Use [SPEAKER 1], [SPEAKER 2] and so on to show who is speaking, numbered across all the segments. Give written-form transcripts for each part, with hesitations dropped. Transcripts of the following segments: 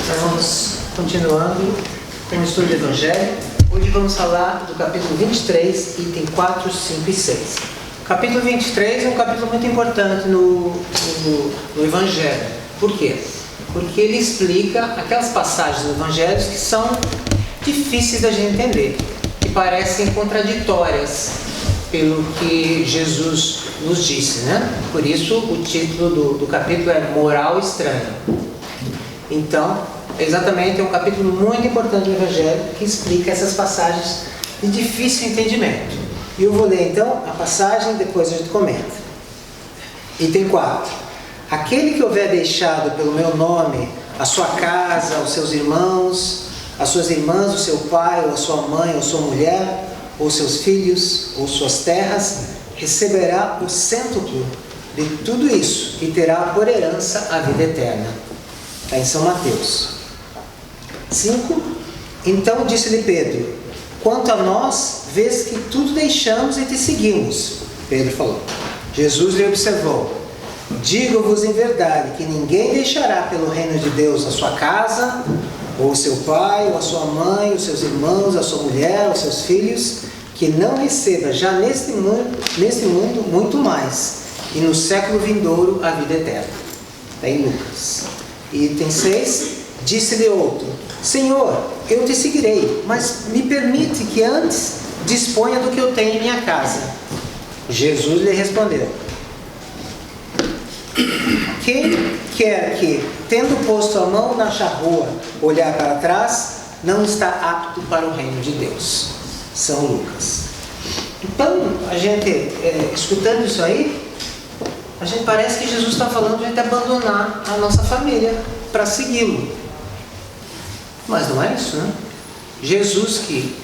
[SPEAKER 1] Estamos continuando com o estudo do Evangelho. Hoje vamos falar do capítulo 23, item 4, 5 e 6. O capítulo 23 é um capítulo muito importante no Evangelho. Por quê? Porque ele explica aquelas passagens do Evangelho que são difíceis da gente entender, que parecem contraditórias pelo que Jesus nos disse, né? Por isso o título do capítulo é Moral Estranha. Então, exatamente, é um capítulo muito importante do Evangelho que explica essas passagens de difícil entendimento. E eu vou ler então a passagem, depois a gente comenta. Item 4. Aquele que houver deixado pelo meu nome a sua casa, os seus irmãos, as suas irmãs, o seu pai, ou a sua mãe, ou a sua mulher, ou seus filhos, ou suas terras, receberá o cêntuplo de tudo isso e terá por herança a vida eterna. Está em São Mateus 5. Então disse-lhe Pedro: quanto a nós, vês que tudo deixamos e te seguimos. Pedro falou. Jesus lhe observou: digo-vos em verdade que ninguém deixará pelo reino de Deus a sua casa, ou o seu pai, ou a sua mãe, os seus irmãos, a sua mulher, os seus filhos, que não receba já neste mundo muito mais, e no século vindouro a vida eterna. Está em Lucas. Item 6. Disse-lhe outro: Senhor, eu te seguirei, mas me permite que antes disponha do que eu tenho em minha casa. Jesus lhe respondeu: quem quer que, tendo posto a mão na charrua, olhar para trás, não está apto para o reino de Deus. São Lucas. Então, a gente, escutando isso aí, a gente parece que Jesus está falando de a gente abandonar a nossa família para segui-lo. Mas não é isso, né? Jesus, que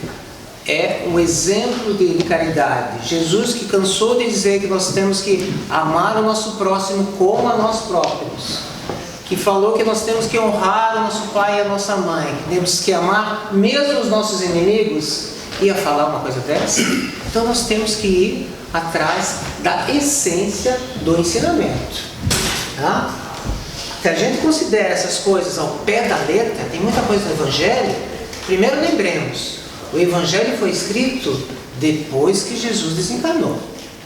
[SPEAKER 1] é um exemplo de caridade, Jesus que cansou de dizer que nós temos que amar o nosso próximo como a nós próprios, que falou que nós temos que honrar o nosso pai e a nossa mãe, que temos que amar mesmo os nossos inimigos, ia falar uma coisa dessa? Então nós temos que ir atrás da essência do ensinamento, tá? Se a gente considera essas coisas ao pé da letra, tem muita coisa no Evangelho. Primeiro lembremos, o Evangelho foi escrito depois que Jesus desencarnou,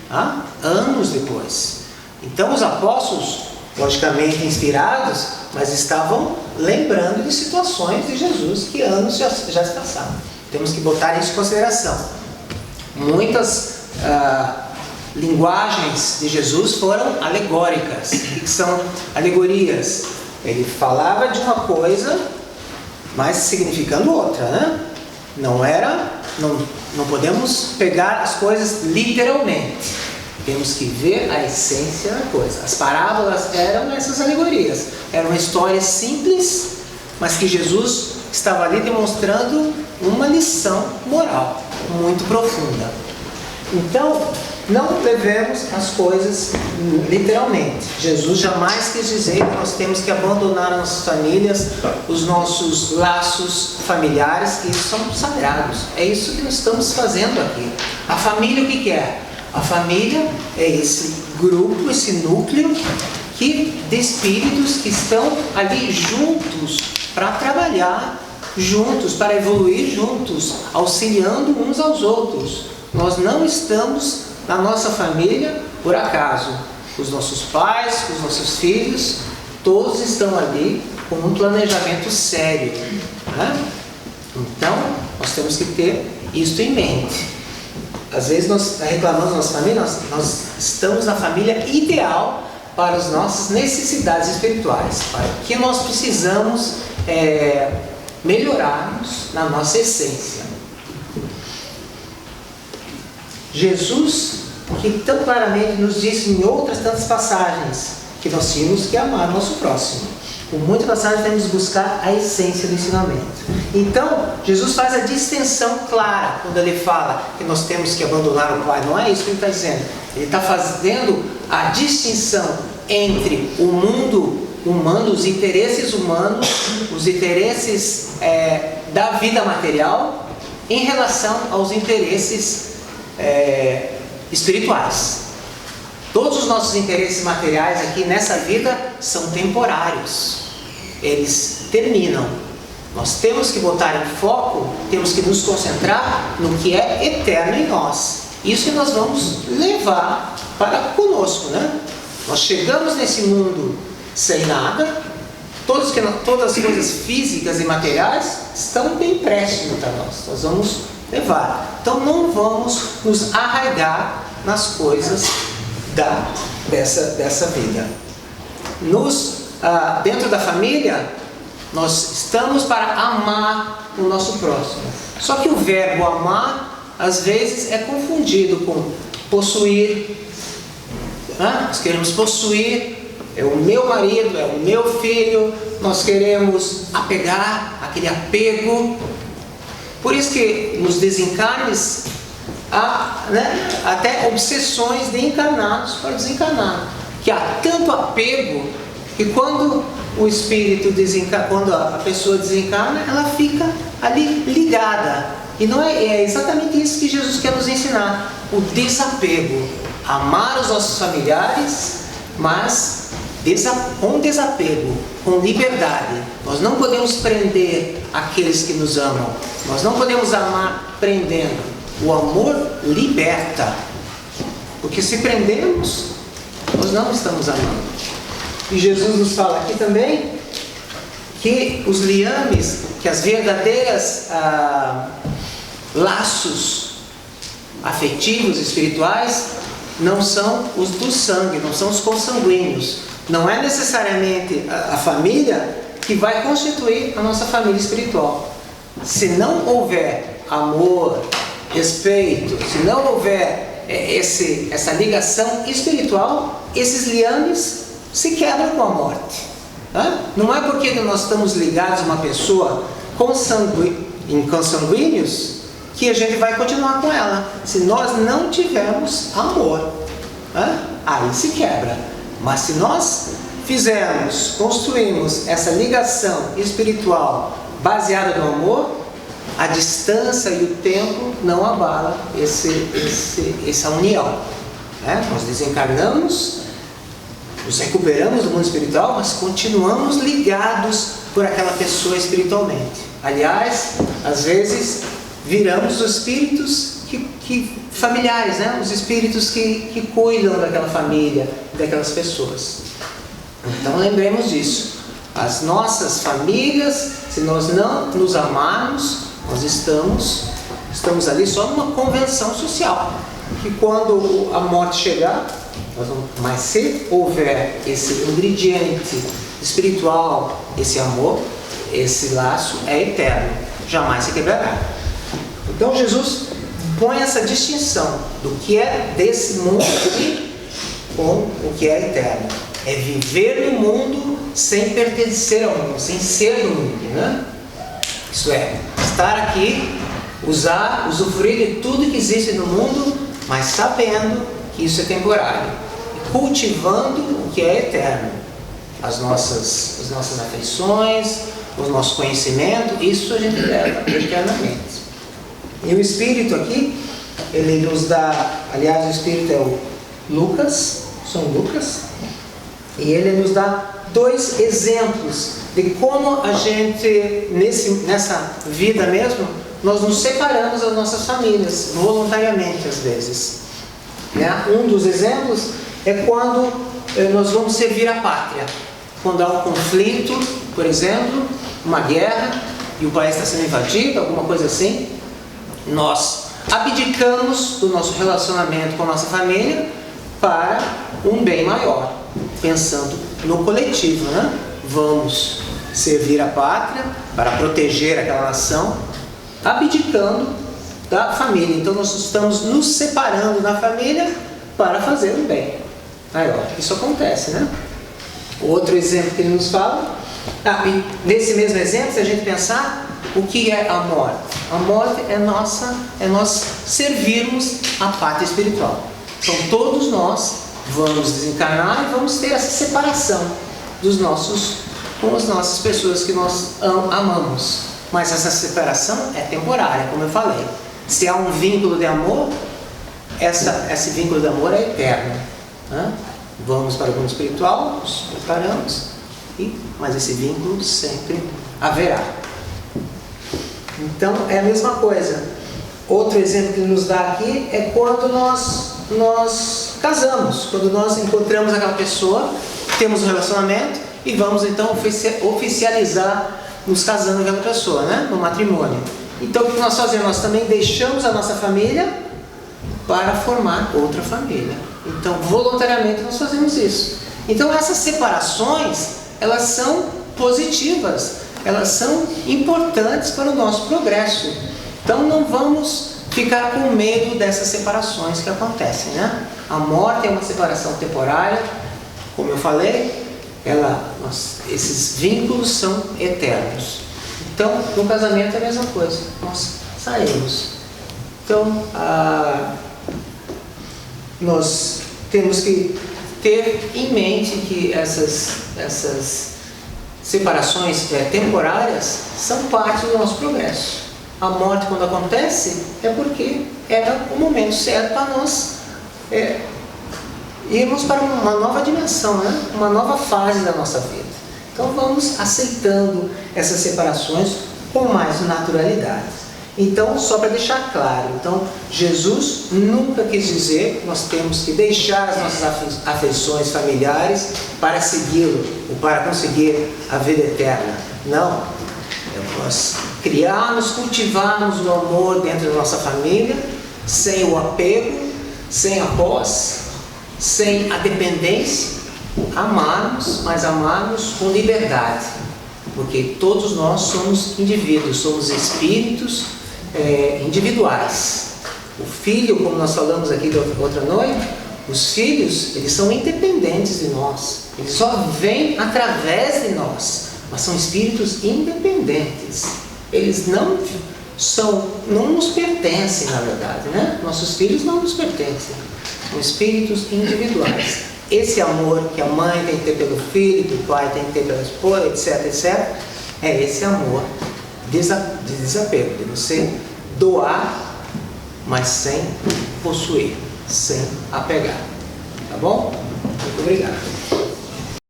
[SPEAKER 1] tá? Anos depois. Então os apóstolos, logicamente inspirados, mas estavam lembrando de situações de Jesus que anos já se passaram. Temos que botar isso em consideração. Muitas linguagens de Jesus foram alegóricas. O que são alegorias? Ele falava de uma coisa, mas significando outra, né? Não podemos pegar as coisas literalmente. Temos que ver a essência da coisa. As parábolas eram essas alegorias. Eram histórias simples, mas que Jesus estava ali demonstrando uma lição moral muito profunda. Então, não levemos as coisas literalmente. Jesus jamais quis dizer que nós temos que abandonar as nossas famílias, os nossos laços familiares, que são sagrados. É isso que nós estamos fazendo aqui. A família, o que é? A família é esse grupo, esse núcleo de espíritos que estão ali juntos para trabalhar juntos, para evoluir juntos, auxiliando uns aos outros. Nós não estamos na nossa família por acaso. Os nossos pais, os nossos filhos, todos estão ali com um planejamento sério, né? Então, nós temos que ter isso em mente. Às vezes nós reclamamos da nossa família, nós estamos na família ideal para as nossas necessidades espirituais, para o que nós precisamos melhorarmos na nossa essência. Jesus, que tão claramente nos disse em outras tantas passagens que nós tínhamos que amar o nosso próximo. Com muitas passagens temos que buscar a essência do ensinamento. Então, Jesus faz a distinção clara quando ele fala que nós temos que abandonar o Pai. Não é isso que ele está dizendo. Ele está fazendo a distinção entre o mundo humano, os interesses humanos, os interesses da vida material, em relação aos interesses espirituais. Todos os nossos interesses materiais aqui nessa vida são temporários. eles terminam. Nós temos que botar em foco, temos que nos concentrar no que é eterno em nós. Isso que nós vamos levar para conosco, né? Nós chegamos nesse mundo sem nada, todas as coisas físicas e materiais estão bem empréstimos para nós. Nós vamos levar. Então não vamos nos arraigar nas coisas dessa vida. Dentro da família, nós estamos para amar o nosso próximo. Só que o verbo amar, às vezes, é confundido com possuir. Nós queremos possuir, é o meu marido, é o meu filho, nós queremos apegar, aquele apego. Por isso que nos desencarnes há, até obsessões de encarnados para desencarnar. Que há tanto apego que quando o espírito desencarna, quando a pessoa desencarna, ela fica ali ligada. E não é exatamente isso que Jesus quer nos ensinar. O desapego. Amar os nossos familiares, mas com desapego, com liberdade. Nós não podemos prender aqueles que nos amam. Nós não podemos amar prendendo. O amor liberta. Porque se prendemos, nós não estamos amando. E Jesus nos fala aqui também que os liames, que as verdadeiras laços afetivos, espirituais, não são os do sangue, não são os consanguíneos. Não é necessariamente a família que vai constituir a nossa família espiritual. Se não houver amor, respeito, se não houver essa ligação espiritual, esses liames se quebram com a morte. Não é porque nós estamos ligados a uma pessoa consanguíneos que a gente vai continuar com ela. Se nós não tivermos amor, aí se quebra. Mas se nós construímos essa ligação espiritual baseada no amor, a distância e o tempo não abala essa união. Nós desencarnamos, nos recuperamos do mundo espiritual, mas continuamos ligados por aquela pessoa espiritualmente. Aliás, às vezes viramos os espíritos familiares, os espíritos que cuidam daquela família, daquelas pessoas. Então lembremos disso. As nossas famílias, se nós não nos amarmos, nós estamos ali só numa convenção social. Que quando a morte chegar, mas se houver esse ingrediente espiritual, esse amor, esse laço é eterno, jamais se quebrará. Então Jesus põe essa distinção do que é desse mundo aqui com o que é eterno. É viver no mundo sem pertencer ao mundo, sem ser do mundo, Isso é, estar aqui, usufruir de tudo que existe no mundo, mas sabendo que isso é temporário, e cultivando o que é eterno. As nossas afeições, o nosso conhecimento, isso a gente leva eternamente. E o Espírito aqui, ele nos dá, aliás, o Espírito é o São Lucas, e ele nos dá 2 exemplos de como a gente, nessa vida mesmo, nós nos separamos das nossas famílias, voluntariamente às vezes. Um dos exemplos é quando nós vamos servir a pátria. Quando há um conflito, por exemplo, uma guerra, e o país está sendo invadido, alguma coisa assim, nós abdicamos do nosso relacionamento com a nossa família para um bem maior, pensando no coletivo, Vamos servir a pátria para proteger aquela nação, abdicando da família. Então nós estamos nos separando da família para fazer um bem maior. Isso acontece, Outro exemplo que ele nos fala, e nesse mesmo exemplo, se a gente pensar, o que é a morte? A morte é nós servirmos a pátria espiritual. Então todos nós vamos desencarnar e vamos ter essa separação com as nossas pessoas que nós amamos. Mas essa separação é temporária, como eu falei. Se há um vínculo de amor, esse vínculo de amor é eterno. Vamos para o mundo espiritual, nos preparamos, mas esse vínculo sempre haverá. Então é a mesma coisa. Outro exemplo que ele nos dá aqui é quando nós casamos, quando nós encontramos aquela pessoa, temos um relacionamento e vamos então oficializar nos casando com aquela pessoa, né? No matrimônio. Então o que nós fazemos? Nós também deixamos a nossa família para formar outra família. Então voluntariamente nós fazemos isso. Então essas separações, elas são positivas, elas são importantes para o nosso progresso. Então não vamos ficar com medo dessas separações que acontecem, né? A morte é uma separação temporária, como eu falei, esses vínculos são eternos. Então no casamento é a mesma coisa, nós saímos. Então nós temos que ter em mente que essas separações temporárias são parte do nosso progresso. A morte, quando acontece, é porque era o momento certo para nós irmos para uma nova dimensão, né? Uma nova fase da nossa vida. Então vamos aceitando essas separações com mais naturalidade. Então, só para deixar claro, então, Jesus nunca quis dizer que nós temos que deixar as nossas afeições familiares para segui-lo, ou para conseguir a vida eterna. Não. É nós criarmos, cultivarmos o amor dentro da nossa família, sem o apego, sem a posse, sem a dependência, amarmos, mas amarmos com liberdade. Porque todos nós somos indivíduos, somos espíritos individuais. O filho, como nós falamos aqui da outra noite, os filhos, eles são independentes de nós. Eles só vêm através de nós, mas são espíritos independentes. Eles não nos pertencem, na verdade, né? Nossos filhos não nos pertencem. São espíritos individuais. Esse amor que a mãe tem que ter pelo filho, que o pai tem que ter pela esposa, etc, etc, é esse amor de desapego, de você doar, mas sem possuir, sem apegar. Tá bom? Muito obrigado.